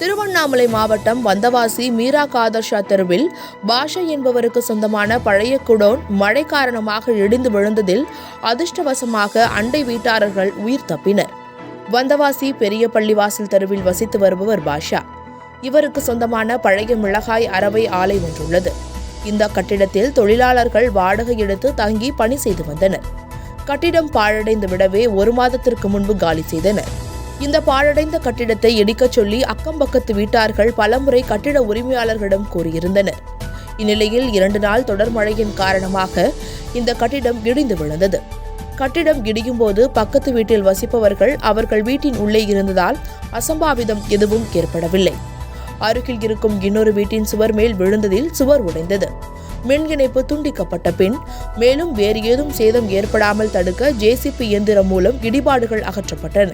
திருவண்ணாமலை மாவட்டம் வந்தவாசி மீரா காதர்ஷா தெருவில் பாஷா என்பவருக்கு சொந்தமான பழைய குடோன் மழை காரணமாக இடிந்து விழுந்ததில் அதிர்ஷ்டவசமாக அண்டை வீட்டாளர்கள் உயிர் தப்பினர். வந்தவாசி பெரிய பள்ளிவாசல் தெருவில் வசித்து வருபவர் பாஷா. இவருக்கு சொந்தமான பழைய மிளகாய் அரவை ஆலை ஒன்றுள்ளது. இந்த கட்டிடத்தில் தொழிலாளர்கள் வாடகை எடுத்து தங்கி பணி செய்து வந்தனர். கட்டிடம் பாழடைந்து விடவே 1 மாதத்திற்கு முன்பு காலி செய்தனர். இந்த பாழடைந்த கட்டிடத்தை இடிக்கச் சொல்லி அக்கம்பக்கத்து வீட்டார்கள் பலமுறை கட்டிட உரிமையாளர்களிடம் கூறியிருந்தனர். இந்நிலையில் 2 நாள் தொடர் மழையின் காரணமாக இந்த கட்டிடம் இடிந்து விழுந்தது. கட்டிடம் இடியும் போது பக்கத்து வீட்டில் வசிப்பவர்கள் அவர்கள் வீட்டின் உள்ளே இருந்ததால் அசம்பாவிதம் எதுவும் ஏற்படவில்லை. அருகில் இருக்கும் இன்னொரு வீட்டின் சுவர் மேல் விழுந்ததில் சுவர் உடைந்தது. மின் இணைப்பு துண்டிக்கப்பட்ட பின் மேலும் வேறு ஏதும் சேதம் ஏற்படாமல் தடுக்க ஜேசிபி இயந்திரம் மூலம் இடிபாடுகள் அகற்றப்பட்டன.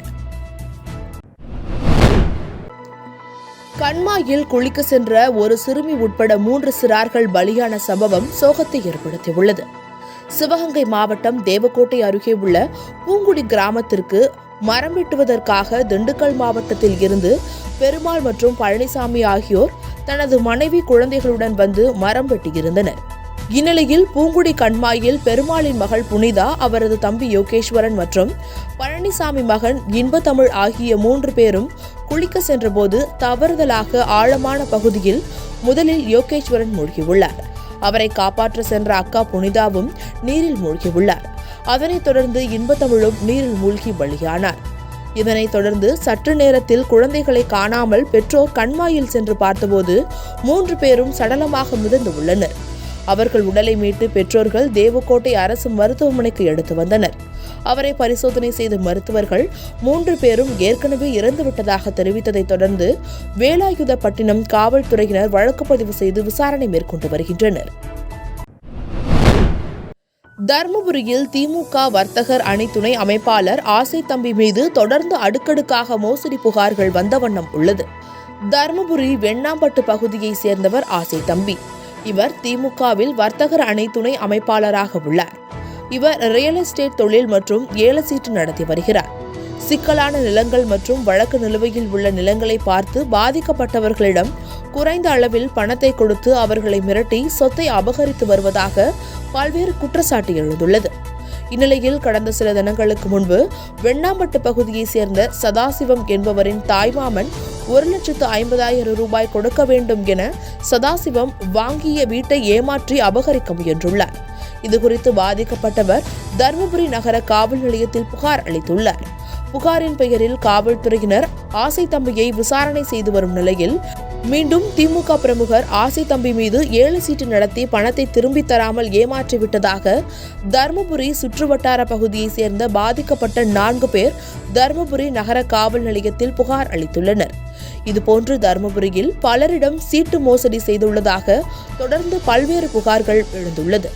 கண்மாயில் குளிக்க சென்ற ஒரு சிறுமி உட்பட 3 சிறார்கள் பலியான சம்பவம் சோகத்தை ஏற்படுத்தியுள்ளது. சிவகங்கை மாவட்டம் தேவக்கோட்டை அருகே உள்ள பூங்குடி கிராமத்திற்கு மரம் வெட்டுவதற்காக திண்டுக்கல் மாவட்டத்தில் இருந்து பெருமாள் மற்றும் பழனிசாமி ஆகியோர் தனது மனைவி குழந்தைகளுடன் வந்து மரம் வெட்டியிருந்தனர். இந்நிலையில் பூங்குடி கண்மாயில் பெருமாளின் மகள் புனிதா, அவரது தம்பி யோகேஸ்வரன் மற்றும் பழனிசாமி மகன் இன்பத்தமிழ் ஆகிய 3 பேரும் குளிக்க சென்றபோது தவறுதலாக ஆழமான பகுதியில் முதலில் யோகேஸ்வரன் மூழ்கியுள்ளார். அவரை காப்பாற்ற சென்ற அக்கா புனிதாவும் நீரில் மூழ்கியுள்ளார். அதனைத் தொடர்ந்து இன்பத்தமிழும் நீரில் மூழ்கி பலியானார். இதனைத் தொடர்ந்து சற்று நேரத்தில் குழந்தைகளை காணாமல் பெற்றோர் கண்மாயில் சென்று பார்த்தபோது 3 பேரும் சடலமாக மிதந்து உள்ளனர். அவர்கள் உடலை மீட்டு பெற்றோர்கள் தேவக்கோட்டை அரசு மருத்துவமனைக்கு எடுத்து வந்தனர். அவரை பரிசோதனை செய்த மருத்துவர்கள் 3 பேரும் ஏற்கனவே இறந்துவிட்டதாக தெரிவித்ததைத் தொடர்ந்து வேலாயுதப்பட்டினம் காவல்துறையினர் வழக்கு பதிவு செய்து விசாரணை மேற்கொண்டு வருகின்றனர். தர்மபுரியில் திமுக வர்த்தகர் அணி துணை அமைப்பாளர் ஆசை தம்பி மீது தொடர்ந்து அடுக்கடுக்காக மோசடி புகார்கள் வந்த வண்ணம் உள்ளது. தர்மபுரி வெண்ணாம்பட்டு பகுதியைச் சேர்ந்தவர் ஆசை தம்பி. இவர் திமுகவில் வர்த்தகர் அணி துணை அமைப்பாளராக உள்ளார். இவர் ரியல் எஸ்டேட் தொழில் மற்றும் ஏலச்சீட்டு நடத்தி வருகிறார். சிக்கலான நிலங்கள் மற்றும் வழக்கு நிலுவையில் உள்ள நிலங்களை பார்த்து பாதிக்கப்பட்டவர்களிடம் குறைந்த அளவில் பணத்தை கொடுத்து அவர்களை மிரட்டி சொத்தை அபகரித்து வருவதாக பல்வேறு குற்றச்சாட்டு எழுந்துள்ளது. இந்நிலையில் கடந்த சில தினங்களுக்கு முன்பு வெண்ணாம்பட்டு பகுதியைச் சேர்ந்த சதாசிவம் என்பவரின் தாய்மாமன் 1,50,000 ரூபாய் கொடுக்க வேண்டும் என சதாசிவம் வாங்கிய வீட்டை ஏமாற்றி அபகரிக்க முயன்றுள்ளார். இதுகுறித்து பாதிக்கப்பட்டவர் தர்மபுரி நகர காவல் நிலையத்தில் புகார் அளித்துள்ளார். புகாரின் பெயரில் காவல்துறையினர் ஆசை தம்பியை விசாரணை செய்து வரும் நிலையில் மீண்டும் திமுக பிரமுகர் ஆசை தம்பி மீது 7 சீட்டு நடத்தி பணத்தை திரும்பி தராமல் ஏமாற்றிவிட்டதாக தர்மபுரி சுற்றுவட்டார பகுதியைச் சேர்ந்த பாதிக்கப்பட்ட 4 பேர் தர்மபுரி நகர காவல் நிலையத்தில் புகார் அளித்துள்ளனர். இதுபோன்று தர்மபுரியில் பலரிடம் சீட்டு மோசடி செய்துள்ளதாக தொடர்ந்து பல்வேறு புகார்கள் எழுந்துள்ளது.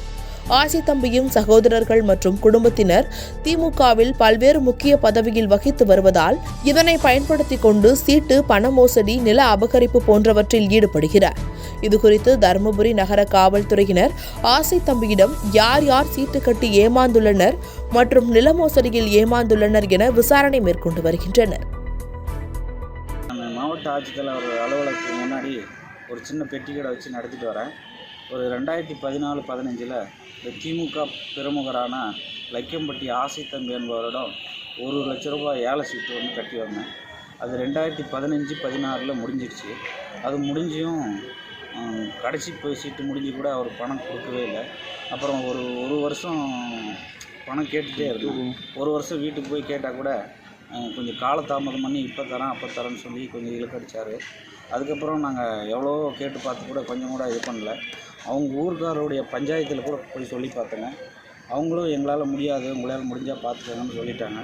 ஆசை தம்பியும் சகோதரர்கள் மற்றும் குடும்பத்தினர் திமுகவில் பல்வேறு முக்கிய பதவியில் வகித்து வருவதால் இதனை பயன்படுத்திக் கொண்டு சீட்டு, பண மோசடி, நில அபகரிப்பு போன்றவற்றில் ஈடுபடுகிறார். இதுகுறித்து தர்மபுரி நகர காவல்துறையினர் ஆசை தம்பியிடம் யார் யார் சீட்டு கட்டி ஏமாந்துள்ளனர் மற்றும் நில மோசடியில் ஏமாந்துள்ளனர் என விசாரணை மேற்கொண்டு வருகின்றனர். மாவட்ட ஆட்சித்தலைவர் அலுவலகத்துக்கு முன்னாடி ஒரு சின்ன பெட்டி கடை வச்சு நடத்திட்டு வரேன். ஒரு 2014-15 இந்த திமுக பிரமுகரான லக்கியம்பட்டி ஆசை தம்பி என்பவரிடம் 1 லட்ச ரூபாய் ஏல சீட்டு ஒன்று கட்டி வந்தேன். அது 2015-16 முடிஞ்சிடுச்சு. அது முடிஞ்சும் கடைசி சீட்டு முடிஞ்சு கூட அவர் பணம் கொடுக்கவே இல்லை. அப்புறம் ஒரு வருஷம் பணம் கேட்டுகிட்டே இருக்கும். 1 வருஷம் வீட்டுக்கு போய் கேட்டால் கூட கொஞ்சம் காலதாமதம் பண்ணி இப்போ தரேன் அப்போ தரேன்னு சொல்லி கொஞ்சம் இழுக்கடிச்சார். அதுக்கப்புறம் நாங்கள் எவ்வளோ கேட்டு பார்த்து கூட கொஞ்சம் கூட இது பண்ணல. அவங்க ஊருக்காரருடைய பஞ்சாயத்தில் கூட போய் சொல்லி பார்த்தேங்க. அவங்களும் எங்களால் முடியாது, உங்களால் முடிஞ்சால் பார்த்துக்கோங்கன்னு சொல்லிட்டாங்க.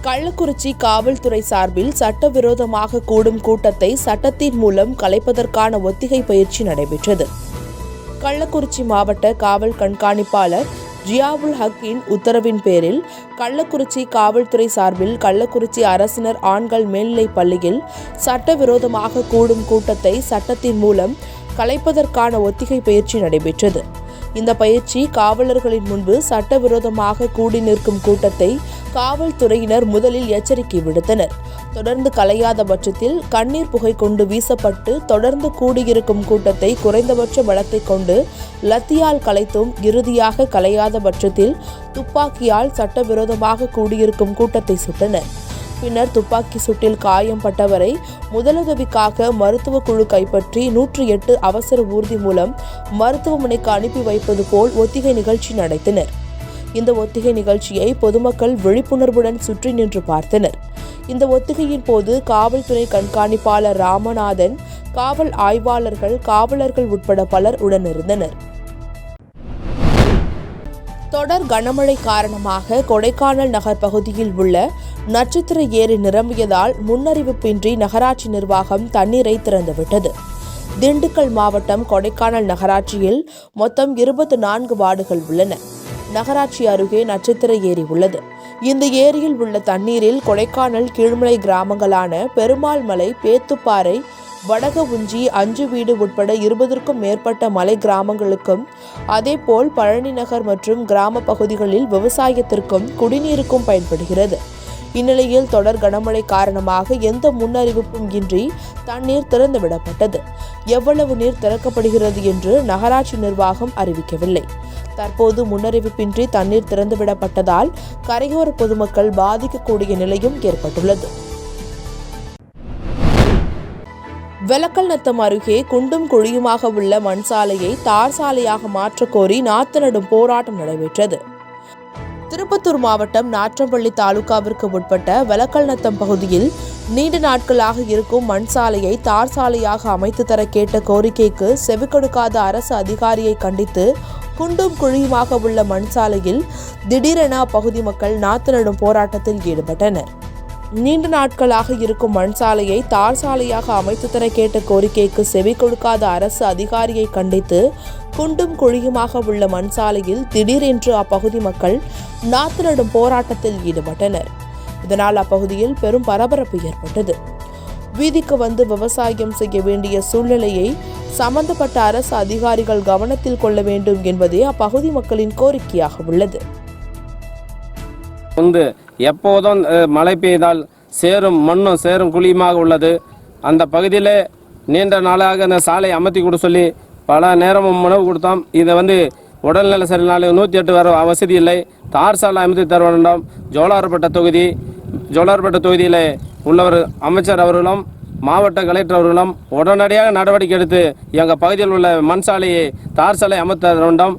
கள்ளக்குறிச்சி காவல்துறை சார்பில் சட்டவிரோதமாக கூடும் கூட்டத்தை சட்டத்தின் மூலம் கலைப்பதற்கான ஒத்திகை பயிற்சி நடைபெற்றது. கள்ளக்குறிச்சி மாவட்ட காவல் கண்காணிப்பாளர் ஜியாவுல் ஹக்கின் உத்தரவின் பேரில் கள்ளக்குறிச்சி காவல்துறை சார்பில் கள்ளக்குறிச்சி அரசினர் ஆண்கள் மேல்நிலைப் பள்ளியில் சட்டவிரோதமாக கூடும் கூட்டத்தை சட்டத்தின் மூலம் கலைப்பதற்கான ஒத்திகை பயிற்சி நடைபெற்றது. இந்த பயிற்சி காவலர்களின் முன்பு சட்டவிரோதமாக கூடி நிற்கும் கூட்டத்தை காவல்துறையினர் முதலில் எச்சரிக்கை விடுத்தனர். தொடர்ந்து கலையாத பட்சத்தில் கண்ணீர் புகை கொண்டு வீசப்பட்டு தொடர்ந்து கூடியிருக்கும் கூட்டத்தை குறைந்தபட்ச பலத்தை கொண்டு லத்தியால் கலைத்தும் இறுதியாக கலையாத பட்சத்தில் துப்பாக்கியால் சட்டவிரோதமாக கூடியிருக்கும் கூட்டத்தை சுட்டனர். பின்னர் துப்பாக்கி சூட்டில் காயம் பட்டவரை முதலுதவிக்காக மருத்துவ குழு கைப்பற்றி 108 அவசர ஊர்தி மூலம் மருத்துவமனைக்கு அனுப்பி வைப்பது போல் ஒத்திகை நிகழ்ச்சி நடத்தினர். இந்த ஒத்திகை நிகழ்ச்சியை பொதுமக்கள் விழிப்புணர்வுடன் சுற்றி நின்று பார்த்தனர். இந்த ஒத்திகையின் போது காவல்துறை கண்காணிப்பாளர் ராமநாதன், காவல் ஆய்வாளர்கள், காவலர்கள் உட்பட பலர் உடனிருந்தனர். தொடர் கனமழை காரணமாக கொடைக்கானல் நகர் பகுதியில் உள்ள நட்சத்திர ஏரி நிரம்பியதால் முன்னறிவிப்பின்றி நகராட்சி நிர்வாகம் தண்ணீரை திறந்துவிட்டது. திண்டுக்கல் மாவட்டம் கொடைக்கானல் நகராட்சியில் மொத்தம் 24 வார்டுகள் உள்ளன. நகராட்சி அருகே நட்சத்திர ஏரி உள்ளது. இந்த ஏரியில் உள்ள தண்ணீரில் கொடைக்கானல் கீழ்மலை கிராமங்களான பெருமாள் மலை, பேத்துப்பாறை, வடக உஞ்சி, 5 வீடு உட்பட 20க்கும் மேற்பட்ட மலை கிராமங்களுக்கும் அதேபோல் பழனி நகர் மற்றும் கிராம பகுதிகளில் விவசாயத்திற்கும் குடிநீருக்கும் பயன்படுகிறது. இந்நிலையில் தொடர் கனமழை காரணமாக எந்த முன்னறிவிப்பும் இன்றி தண்ணீர் திறந்துவிடப்பட்டது. எவ்வளவு நீர் திறக்கப்படுகிறது என்று நகராட்சி நிர்வாகம் அறிவிக்கவில்லை. தற்போது முன்னறிவிப்பின்றி தண்ணீர் திறந்துவிடப்பட்டதால் கரையோர பொதுமக்கள் பாதிக்கக்கூடிய நிலையும் ஏற்பட்டுள்ளது. வெலக்கல்நத்தம் அருகே குண்டும் குழியுமாக உள்ள மண் சாலையை தார் சாலையாக மாற்றக் கோரி நாத்து நடும் போராட்டம் நடைபெற்றது. திருப்பத்தூர் மாவட்டம் நாற்றம்பள்ளி தாலுகாவிற்கு உட்பட்ட வெலக்கல்நத்தம் பகுதியில் நீண்ட நாட்களாக இருக்கும் மண் சாலையை தார் சாலையாக அமைத்து தர கேட்ட கோரிக்கைக்கு செவிகொடுக்காத அரசு அதிகாரியை கண்டித்து குண்டும் குழியுமாக உள்ள மண் சாலையில் திடீரென அப்பகுதி மக்கள் நாத்து நடும் போராட்டத்தில் ஈடுபட்டனர். நீண்ட நாட்களாக இருக்கும் மண் சாலையை தார் சாலையாக அமைத்து தர கேட்ட கோரிக்கைக்கு செவி கொடுக்காத அரசு அதிகாரியை கண்டித்து குண்டும் குழியுமாக உள்ள மண் சாலையில் திடீரென்று அப்பகுதி மக்கள் நாத்து நடும் போராட்டத்தில் ஈடுபட்டனர். இதனால் அப்பகுதியில் பெரும் பரபரப்பு ஏற்பட்டது. வீதிக்கு வந்து விவசாயம் செய்ய வேண்டிய சூழ்நிலையை சம்பந்தப்பட்ட அரசு அதிகாரிகள் கவனத்தில் கொள்ள வேண்டும் என்பதே அப்பகுதி மக்களின் கோரிக்கையாக உள்ளது. எப்போதும் மழை பெய்தால் சேரும் மண்ணும் சேரும் குழியுமாக உள்ளது. அந்த பகுதியில் நீண்ட நாளாக அந்த சாலை அமைத்தி கொடு சொல்லி பல நேரமும் உணவு கொடுத்தோம். இதை உடல்நல சரியில்லை, 108 வர வசதி இல்லை. தார் சாலை அமைத்து தர வேண்டும். ஜோலார்பேட்டை தொகுதியில் உள்ளவர் அமைச்சர் அவர்களும் மாவட்ட கலெக்டர் அவர்களும் உடனடியாக நடவடிக்கை எடுத்து எங்கள் பகுதியில் உள்ள மண் சாலையை தார் சாலை அமைத்து தர வேண்டும்.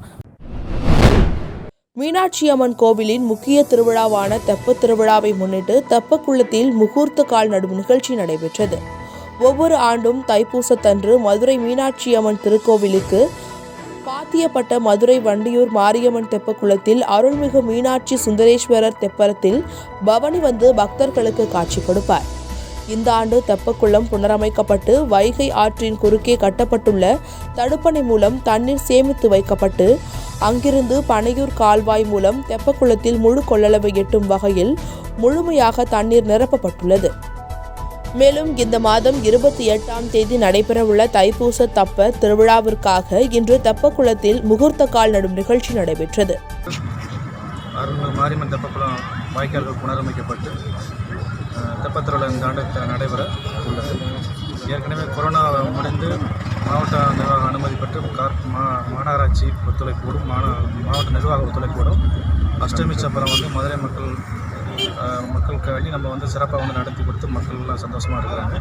மீனாட்சி அம்மன் கோவிலின் முக்கிய திருவிழாவான தெப்பத் திருவிழாவை முன்னிட்டு தெப்பக்குளத்தில் முகூர்த்த கால் நடும் நிகழ்ச்சி நடைபெற்றது. ஒவ்வொரு ஆண்டும் தைப்பூசத்தன்று மதுரை மீனாட்சி அம்மன் திருக்கோவிலுக்கு பாத்தியப்பட்ட மதுரை வண்டியூர் மாரியம்மன் தெப்பக்குளத்தில் அருள்மிகு மீனாட்சி சுந்தரேஸ்வரர் தெப்பரத்தில் பவனி வந்து பக்தர்களுக்கு காட்சி கொடுப்பார். இந்த ஆண்டு தெப்பக்குளம் புனரமைக்கப்பட்டு வைகை ஆற்றின் குறுக்கே கட்டப்பட்டுள்ள தடுப்பணை மூலம் தண்ணீர் சேமித்து வைக்கப்பட்டு அங்கிருந்து பனையூர் கால்வாய் மூலம் தெப்பக்குளத்தில் முழு கொள்ளளவை எட்டும் வகையில் முழுமையாக தண்ணீர் நிரப்பப்பட்டுள்ளது. மேலும் இந்த மாதம் 28ஆம் தேதி நடைபெறவுள்ள தைப்பூச தப்ப திருவிழாவிற்காக இன்று தெப்பக்குளத்தில் முகூர்த்த கால் நடும் நிகழ்ச்சி நடைபெற்றது. மாரியம்மன் தெப்பக்குளம் வாய்க்கால்கள் புனரமைக்கப்பட்டு தெப்பத்திருவிழா இந்த ஆண்டு நடைபெற உள்ளது. ஏற்கனவே கொரோனா முடிந்து மாவட்ட நிர்வாக அனுமதி பெற்று மாநகராட்சி ஒத்துழைப்போடும் மாவட்ட நிர்வாக ஒத்துழைப்போடும் அஷ்டமி சப்பரம் மதுரை மக்களுக்கு வேண்டி நம்ம சிறப்பாக நடத்தி கொடுத்து மக்கள்லாம் சந்தோஷமாக இருக்கிறாங்க.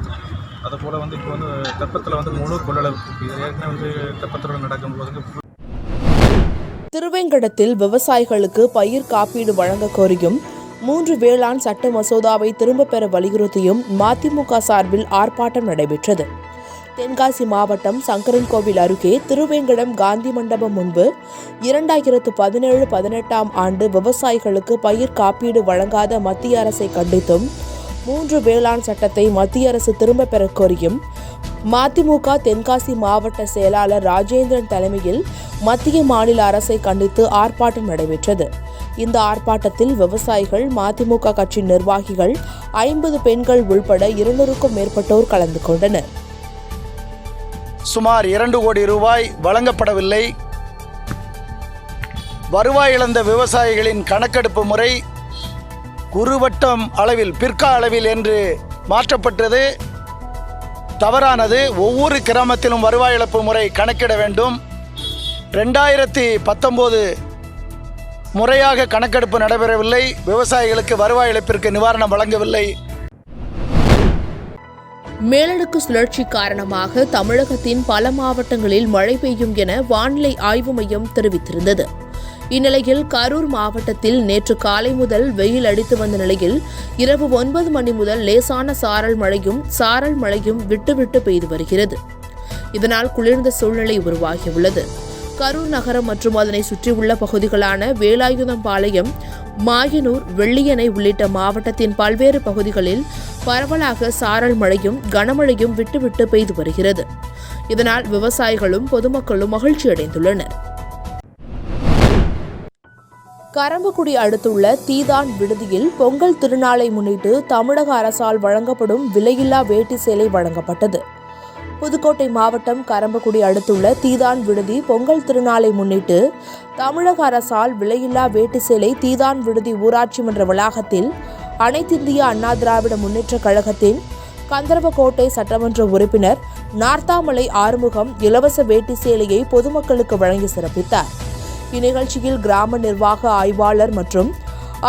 அதுபோல் இப்போ தெப்பத்தில் முழு கொள்ளளவு ஏற்கனவே தெப்பத்திருவிழா நடக்கும்போது திருவேங்கடத்தில் விவசாயிகளுக்கு பயிர் காப்பீடு வழங்க கோரியும் 3 வேளாண் சட்ட மசோதாவை திரும்பப் பெற வலியுறுத்தியும் மதிமுக சார்பில் ஆர்ப்பாட்டம் நடைபெற்றது. தென்காசி மாவட்டம் சங்கரன்கோவில் அருகே திருவேங்கடம் காந்தி மண்டபம் முன்பு 2017-18ஆம் ஆண்டு விவசாயிகளுக்கு பயிர் காப்பீடு வழங்காத மத்திய அரசை கண்டித்தும் 3 வேளாண் சட்டத்தை மத்திய அரசு திரும்பப் பெற கோரியும் மதிமுக தென்காசி மாவட்ட செயலாளர் ராஜேந்திரன் தலைமையில் மத்திய மாநில அரசை கண்டித்து ஆர்ப்பாட்டம் நடைபெற்றது. இந்த ஆர்ப்பாட்டத்தில் விவசாயிகள், மதிமுக கட்சி நிர்வாகிகள், 50 பெண்கள் உள்பட 200க்கும் மேற்பட்டோர் கலந்து கொண்டனர். சுமார் 2 கோடி ரூபாய் வழங்கப்படவில்லை. வருவாய் இழந்த விவசாயிகளின் கணக்கெடுப்பு முறை குறுவட்டம் அளவில் பிற்கா அளவில் என்று மாற்றப்பட்டது தவறானது. ஒவ்வொரு கிராமத்திலும் வருவாய் இழப்பு முறை கணக்கிட வேண்டும். 2019 முறையாக கணக்கெடுப்பு நடைபெறவில்லை. விவசாயிகளுக்கு வருவாய் இழப்பிற்கு நிவாரணம் வழங்கவில்லை. மேலடுக்கு சுழற்சி காரணமாக தமிழகத்தின் பல மாவட்டங்களில் மழை பெய்யும் என வானிலை ஆய்வு மையம் தெரிவித்திருந்தது. இந்நிலையில் கரூர் மாவட்டத்தில் நேற்று காலை முதல் வெயில் அடித்து வந்த நிலையில் இரவு 9 மணி முதல் லேசான சாரல் மழையும் விட்டு பெய்து வருகிறது. இதனால் குளிர்ந்த சூழ்நிலை உருவாகியுள்ளது. கரூர் நகரம் மற்றும் அதனை சுற்றியுள்ள பகுதிகளான வேலாயுதம்பாளையம், மாயனூர், வெள்ளியணை உள்ளிட்ட மாவட்டத்தின் பல்வேறு பகுதிகளில் பரவலாக சாரல் மழையும் கனமழையும் விட்டு பெய்து வருகிறது. இதனால் விவசாயிகளும் பொதுமக்களும் மகிழ்ச்சியடைந்துள்ளனர். கரம்பக்குடி அடுத்துள்ள தீதான் விடுதியில் பொங்கல் திருநாளை முன்னிட்டு தமிழக அரசால் வழங்கப்படும் விலையில்லா வேட்டி சேலை வழங்கப்பட்டது. புதுக்கோட்டை மாவட்டம் கரம்பக்குடி அடுத்துள்ள தீதான் விடுதி பொங்கல் திருநாளை முன்னிட்டு தமிழக அரசால் விலையில்லா வேட்டி சேலை தீதான் விடுதி ஊராட்சி மன்ற வளாகத்தில் அனைத்திந்திய அண்ணா திராவிட முன்னேற்றக் கழகத்தின் கந்தர்வக்கோட்டை சட்டமன்ற உறுப்பினர் நார்த்தாமலை ஆறுமுகம் இலவச வேட்டி சேலையை பொதுமக்களுக்கு வழங்கி சிறப்பித்தார். இந்நிகழ்ச்சியில் கிராம நிர்வாக ஆய்வாளர் மற்றும்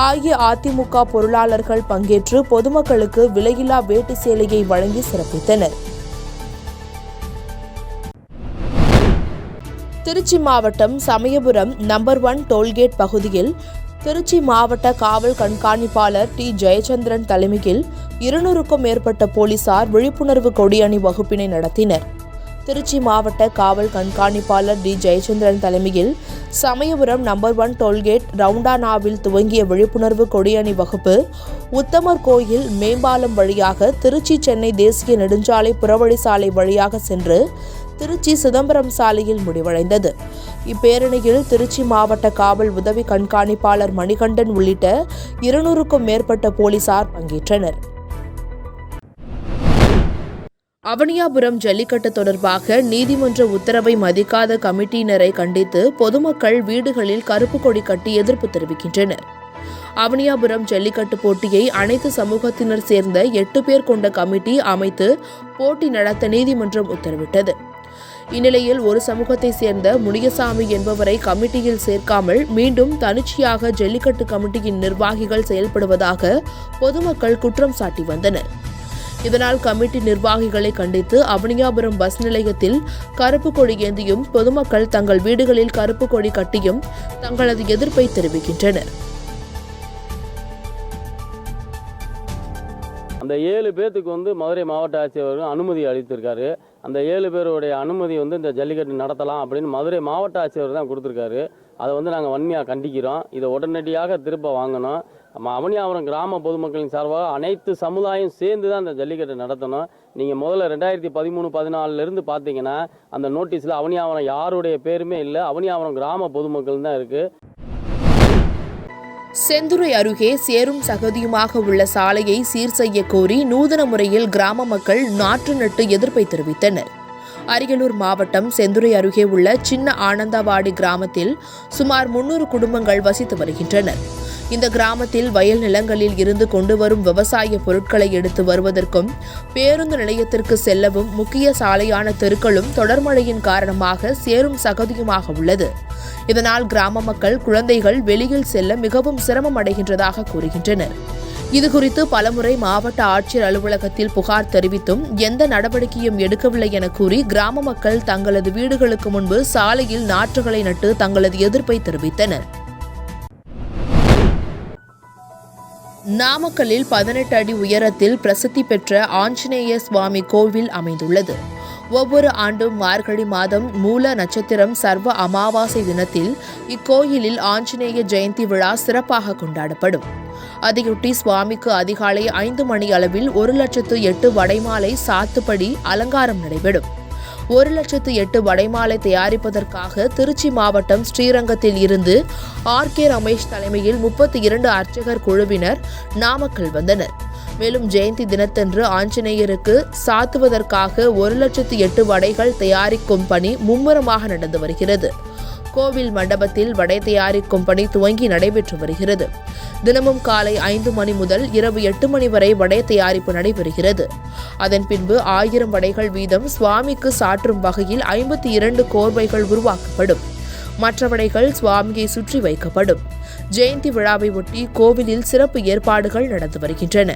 அஇஅதிமுக பொருளாளர்கள் பங்கேற்று பொதுமக்களுக்கு விலையில்லா வேட்டி சேலையை வழங்கி சிறப்பித்தனர். திருச்சி மாவட்டம் சமயபுரம் நம்பர் 1 டோல்கேட் பகுதியில் திருச்சி மாவட்ட காவல் கண்காணிப்பாளர் டி ஜெயச்சந்திரன் தலைமையில் 200க்கும் மேற்பட்ட போலீசார் விழிப்புணர்வு கொடியணி வகுப்பினை நடத்தினர். திருச்சி மாவட்ட காவல் கண்காணிப்பாளர் டி ஜெயச்சந்திரன் தலைமையில் சமயபுரம் நம்பர் 1 டோல்கேட் ரவுண்டானாவில் துவங்கிய விழிப்புணர்வு கொடியணி வகுப்பு உத்தமர் கோயில் மேம்பாலம் வழியாக திருச்சி சென்னை தேசிய நெடுஞ்சாலை புறவழி சாலை வழியாக சென்று திருச்சி சிதம்பரம் சாலையில் முடிவடைந்தது. இப்பேரணியில் திருச்சி மாவட்ட காவல் உதவி கண்காணிப்பாளர் மணிகண்டன் உள்ளிட்ட 200க்கும் மேற்பட்ட போலீசார் பங்கேற்றனர். அவனியாபுரம் ஜல்லிக்கட்டு தொடர்பாக நீதிமன்ற உத்தரவை மதிக்காத கமிட்டியினரை கண்டித்து பொதுமக்கள் வீடுகளில் கருப்பு கொடி கட்டி எதிர்ப்பு தெரிவிக்கின்றனர். அவனியாபுரம் ஜல்லிக்கட்டு போட்டியை அனைத்து சமூகத்தினர் சேர்ந்த 8 பேர் கொண்ட கமிட்டி அமைத்து போட்டி நடத்த நீதிமன்றம் உத்தரவிட்டது. இந்நிலையில் ஒரு சமூகத்தை சேர்ந்த முனியசாமி என்பவரை கமிட்டியில் சேர்க்காமல் மீண்டும் தனிச்சையாக ஜல்லிக்கட்டு கமிட்டியின் நிர்வாகிகள் செயல்படுவதாக பொதுமக்கள் குற்றம் சாட்டி வந்தனர். இதனால் கமிட்டி நிர்வாகிகளை கண்டித்து அவனியாபுரம் பஸ் நிலையத்தில் கருப்பு கொடி ஏந்தியும் பொதுமக்கள் தங்கள் வீடுகளில் கருப்பு கொடி கட்டியும் தங்களது எதிர்ப்பை தெரிவிக்கின்றனர். அந்த 7 பேர்த்துக்கு மதுரை மாவட்ட ஆட்சியர் அனுமதி அளித்திருக்காரு. அந்த 7 பேருடைய அனுமதி இந்த ஜல்லிக்கட்டு நடத்தலாம் அப்படின்னு மதுரை மாவட்ட ஆட்சியர் தான் கொடுத்துருக்காரு. அதை நாங்கள் வன்மையாக கண்டிக்கிறோம். இதை உடனடியாக திரும்ப வாங்கணும். அவனியாபுரம் கிராம பொதுமக்களின் சார்பாக அனைத்து சமுதாயம் சேர்ந்து தான் அந்த ஜல்லிக்கட்டு நடத்தணும். நீங்கள் முதல்ல 2013-14 பார்த்தீங்கன்னா அந்த நோட்டீஸில் அவனியாபுரம் யாருடைய பேருமே இல்லை, அவனியாபுரம் கிராம பொதுமக்கள் தான் இருக்குது. செந்துறை அருகே சேரும் சகதியுமாக உள்ள சாலையை சீர் செய்ய கோரி நூதன முறையில் கிராம மக்கள் நாற்று நட்டு எதிர்ப்பை தெரிவித்தனர். அரியலூர் மாவட்டம் செந்துறை அருகே உள்ள சின்ன ஆனந்தவாடி கிராமத்தில் சுமார் 300 குடும்பங்கள் வசித்து வருகின்றனர். இந்த கிராமத்தில் வயல் நிலங்களில் இருந்து கொண்டு வரும் விவசாய பொருட்களை எடுத்து வருவதற்கும் பேருந்து நிலையத்திற்கு செல்லவும் முக்கிய சாலையான தெருக்களும் தொடர்மழையின் காரணமாக சேரும் சகதியுமாக உள்ளது. இதனால் கிராம மக்கள், குழந்தைகள் வெளியில் செல்ல மிகவும் சிரமம் அடைகின்றதாக கூறுகின்றனர். இதுகுறித்து பலமுறை மாவட்ட ஆட்சியர் அலுவலகத்தில் புகார் தெரிவித்தும் எந்த நடவடிக்கையும் எடுக்கவில்லை என கூறி கிராம மக்கள் தங்களது வீடுகளுக்கு முன்பு சாலையில் நாற்றுகளை நட்டு தங்களது எதிர்ப்பை தெரிவித்தனர். நாமக்கல்லில் 18 அடி உயரத்தில் பிரசித்தி பெற்ற ஆஞ்சநேய சுவாமி கோவில் அமைந்துள்ளது. ஒவ்வொரு ஆண்டும் மார்கழி மாதம் மூல நட்சத்திரம் சர்வ அமாவாசை தினத்தில் இக்கோயிலில் ஆஞ்சநேய ஜெயந்தி விழா சிறப்பாக கொண்டாடப்படும். அதையொட்டி சுவாமிக்கு அதிகாலை 5 மணி அளவில் 1,08,000 வடைமாலை சாத்துப்படி அலங்காரம் நடைபெறும். 1,08,000 வடைமாலை தயாரிப்பதற்காக திருச்சி மாவட்டம் ஸ்ரீரங்கத்தில் இருந்து RK ரமேஷ் தலைமையில் 32 அர்ச்சகர் குழுவினர் நாமக்கல் வந்தனர். மேலும் ஜெயந்தி தினத்தன்று ஆஞ்சநேயருக்கு சாத்துவதற்காக 1,08,000 வடைகள் தயாரிக்கும் பணி மும்முரமாக நடந்து வருகிறது. கோவில் மண்டபத்தில் வடை தயாரிக்கும் பணி துவங்கி நடைபெற்று வருகிறது. தினமும் காலை 5 மணி முதல் இரவு 8 மணி வரை வடை தயாரிப்பு நடைபெறுகிறது. அதன் பின்பு 1000 வடைகள் வீதம் சுவாமிக்கு சாற்றும் வகையில் 52 கோர்வைகள் உருவாக்கப்படும். மற்ற வடைகள் சுவாமியை சுற்றி வைக்கப்படும். ஜெயந்தி விழாவை ஒட்டி கோவிலில் சிறப்பு ஏற்பாடுகள் நடந்து வருகின்றன.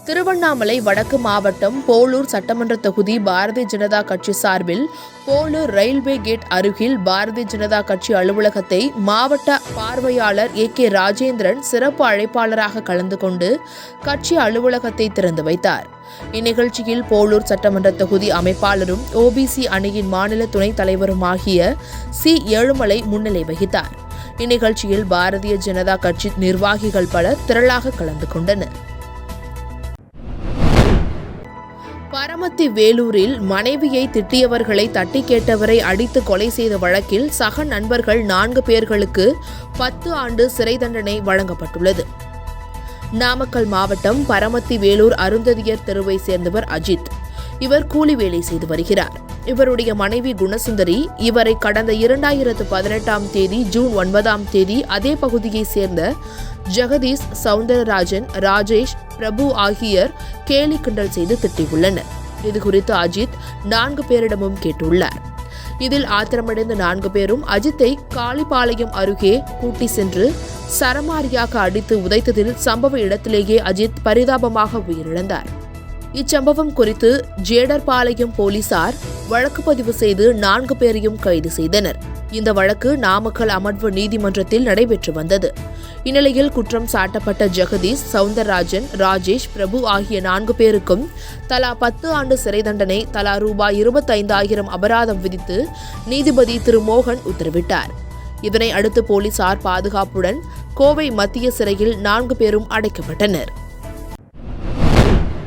திருவண்ணாமலை வடக்கு மாவட்டம் போளூர் சட்டமன்ற தொகுதி பாரதிய ஜனதா கட்சி சார்பில் போளூர் ரயில்வே கேட் அருகில் பாரதிய ஜனதா கட்சி அலுவலகத்தை மாவட்ட பார்வையாளர் AK ராஜேந்திரன் சிறப்பு அழைப்பாளராக கலந்து கொண்டு கட்சி அலுவலகத்தை திறந்து வைத்தார். இந்நிகழ்ச்சியில் போளூர் சட்டமன்ற தொகுதி அமைப்பாளரும் OBC அணியின் மாநில துணைத் தலைவருமாகிய C ஏழுமலை முன்னிலை வகித்தார். இந்நிகழ்ச்சியில் பாரதிய ஜனதா கட்சி நிர்வாகிகள் பலர் திரளாக கலந்து கொண்டனர். பரமத்தி வேலூரில் மனைவியை திட்டியவர்களை தட்டி கேட்டவரை அடித்து கொலை செய்த வழக்கில் சக நண்பர்கள் 4 பேர்களுக்கு 10 ஆண்டு சிறை தண்டனை வழங்கப்பட்டுள்ளது. நாமக்கல் மாவட்டம் பரமத்தி வேலூர் அருந்ததியர் தெருவை சேர்ந்தவர் அஜித். இவர் கூலி வேலை செய்து வருகிறார். இவருடைய மனைவி குணசுந்தரி இவரை கடந்த 2018ஆம் தேதி ஜூன் 9ஆம் தேதி அதே பகுதியைச் சேர்ந்த ஜெகதீஷ், சவுந்தரராஜன், ராஜேஷ், பிரபு ஆகியோர் கேலி கிண்டல் செய்து திட்டியுள்ளனர். இதுகுறித்து அஜித் 4 பேரிடமும் கேட்டுள்ளார். இதில் ஆத்திரமடைந்த 4 பேரும் அஜித்தை காளிபாளையம் அருகே கூட்டி சென்று சரமாரியாக அடித்து உதைத்ததில் சம்பவ இடத்திலேயே அஜித் பரிதாபமாக உயிரிழந்தார். இச்சம்பவம் குறித்து ஜேடர்பாளையம் போலீசார் வழக்கு பதிவு செய்து 4 பேரையும் கைது செய்தனர். இந்த வழக்கு நாமக்கல் அமர்வு நீதிமன்றத்தில் நடைபெற்று வந்தது. இந்நிலையில் குற்றம் சாட்டப்பட்ட ஜெகதீஷ், சவுந்தரராஜன், ராஜேஷ், பிரபு ஆகிய 4 பேருக்கும் தலா 10 ஆண்டு சிறை தண்டனை, தலா ரூபாய் 25,000 அபராதம் விதித்து நீதிபதி திரு மோகன் உத்தரவிட்டார். இதனை அடுத்து போலீசார் பாதுகாப்புடன் கோவை மத்திய சிறையில் 4 பேரும் அடைக்கப்பட்டனர்.